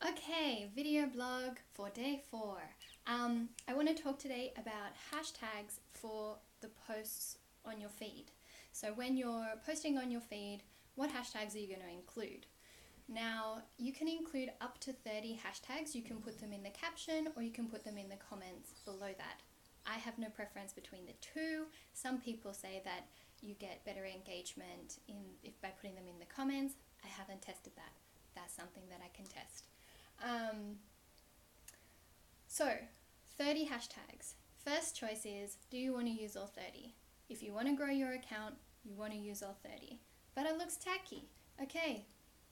Okay, video blog for day 4. I want to talk today about hashtags for the posts on your feed. So when you're posting on your feed, what hashtags are you going to include? Now, you can include up to 30 hashtags. You can put them in the caption or you can put them in the comments below that. I have no preference between the two. Some people say that you get better engagement by putting them in the comments. I haven't tested that. That's something that I can test. So 30 hashtags. First choice is, do you want to use all 30? If you want to grow your account, you want to use all 30. But it looks tacky. Okay,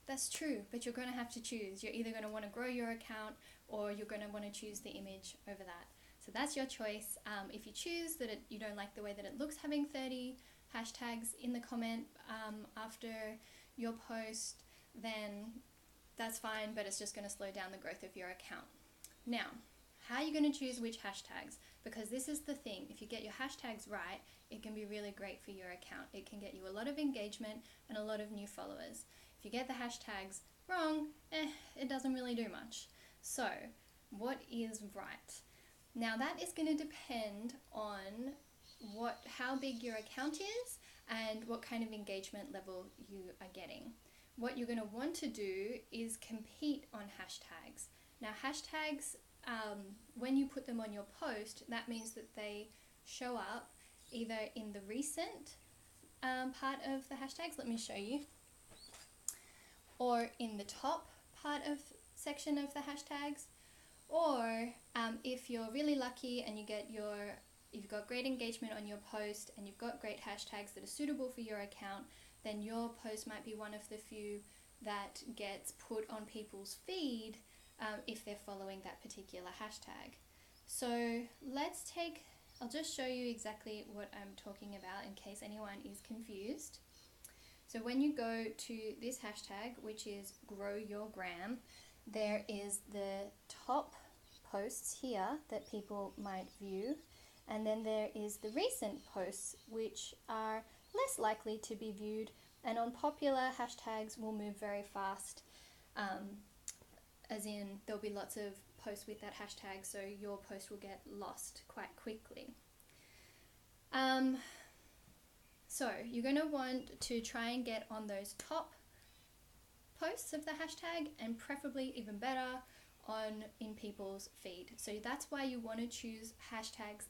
that's true, but you're going to have to choose. You're either going to want to grow your account or you're going to want to choose the image over that. So that's your choice. If you choose that you don't like the way that it looks having 30 hashtags in the comment after your post, then that's fine, but it's just going to slow down the growth of your account. Now, how are you going to choose which hashtags? Because this is the thing, if you get your hashtags right, it can be really great for your account. It can get you a lot of engagement and a lot of new followers. If you get the hashtags wrong, it doesn't really do much. So, what is right? Now that is going to depend on how big your account is and what kind of engagement level you are getting. What you're going to want to do is compete on hashtags. Now hashtags, when you put them on your post, that means that they show up either in the recent part of the hashtags, let me show you, or in the top part of section of the hashtags, or if you're really lucky and you've got great engagement on your post and you've got great hashtags that are suitable for your account, then your post might be one of the few that gets put on people's feed if they're following that particular hashtag. So I'll just show you exactly what I'm talking about in case anyone is confused. So when you go to this hashtag, which is Grow Your Gram, there is the top posts here that people might view, and then there is the recent posts, which are less likely to be viewed, and on popular hashtags will move very fast, as in there'll be lots of posts with that hashtag, so your post will get lost quite quickly. So you're going to want to try and get on those top posts of the hashtag, and preferably even better in people's feed. So that's why you want to choose hashtags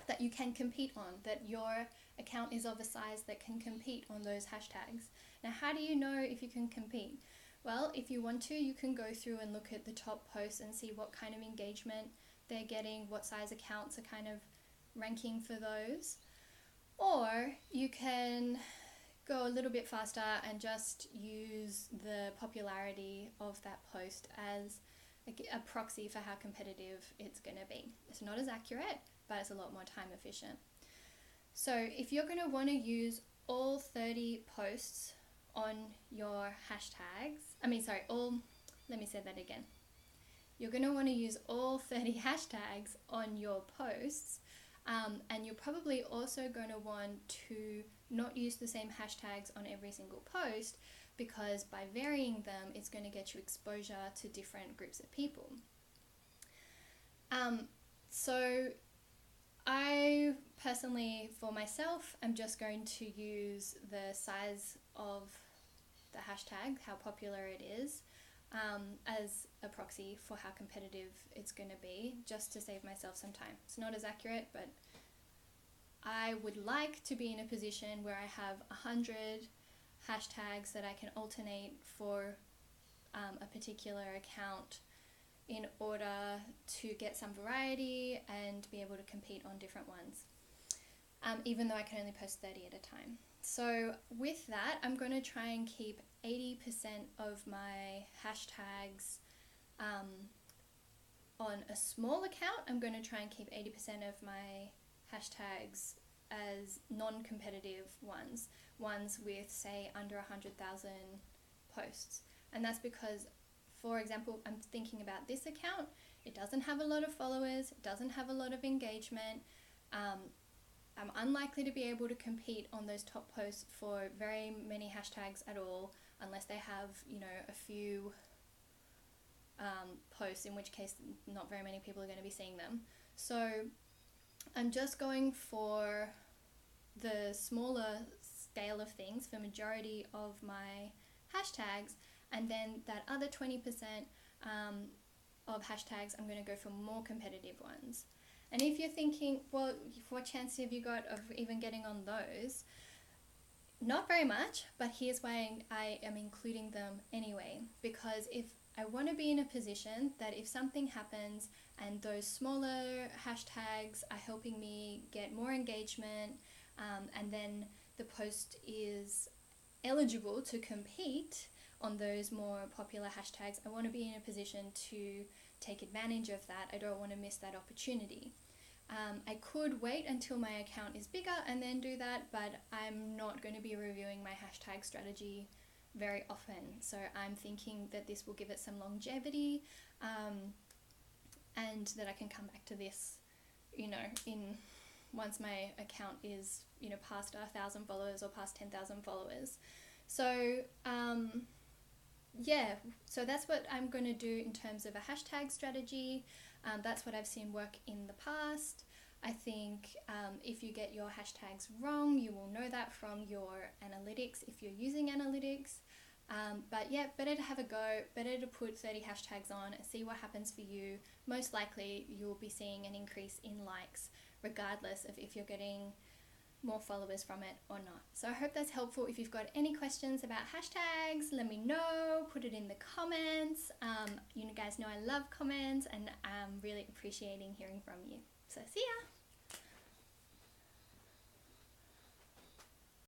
that you can compete on, that your account is of a size that can compete on those hashtags. Now, how do you know if you can compete? Well, if you want to, you can go through and look at the top posts and see what kind of engagement they're getting, what size accounts are kind of ranking for those. Or you can go a little bit faster and just use the popularity of that post as a proxy for how competitive it's going to be. It's not as accurate, but it's a lot more time efficient. So if you're going to want to use all 30 posts on your hashtags, let me say that again. You're going to want to use all 30 hashtags on your posts, and you're probably also going to want to not use the same hashtags on every single post, because by varying them, it's going to get you exposure to different groups of people. So I personally, for myself, I'm just going to use the size of the hashtag, how popular it is, as a proxy for how competitive it's going to be, just to save myself some time. It's not as accurate, but I would like to be in a position where I have 100 hashtags that I can alternate for a particular account in order to get some variety and be able to compete on different ones, even though I can only post 30 at a time. So with that, I'm going to try and keep 80% of my hashtags on a small account. I'm going to try and keep 80% of my hashtags as non-competitive ones with, say, under 100,000 posts. And that's because, for example, I'm thinking about this account. It doesn't have a lot of followers, it doesn't have a lot of engagement. I'm unlikely to be able to compete on those top posts for very many hashtags at all, unless they have, a few posts, in which case not very many people are going to be seeing them. So I'm just going for the smaller scale of things for majority of my hashtags, and then that other 20% of hashtags I'm going to go for more competitive ones. And if you're thinking, well, what chance have you got of even getting on those? Not very much, but here's why I am including them anyway. Because if I want to be in a position that if something happens and those smaller hashtags are helping me get more engagement, and then the post is eligible to compete on those more popular hashtags, I want to be in a position to take advantage of that. I don't want to miss that opportunity. I could wait until my account is bigger and then do that, but I'm not going to be reviewing my hashtag strategy very often. So I'm thinking that this will give it some longevity, and that I can come back to this, in once my account is, past 1,000 followers or past 10,000 followers. So, so that's what I'm going to do in terms of a hashtag strategy. That's what I've seen work in the past. I think if you get your hashtags wrong, you will know that from your analytics if you're using analytics. But yeah, better to have a go, better to put 30 hashtags on and see what happens for you. Most likely you'll be seeing an increase in likes regardless of if you're getting more followers from it or not. So I hope that's helpful. If you've got any questions about hashtags, let me know, put it in the comments. You guys know I love comments, and I'm really appreciating hearing from you. So see ya!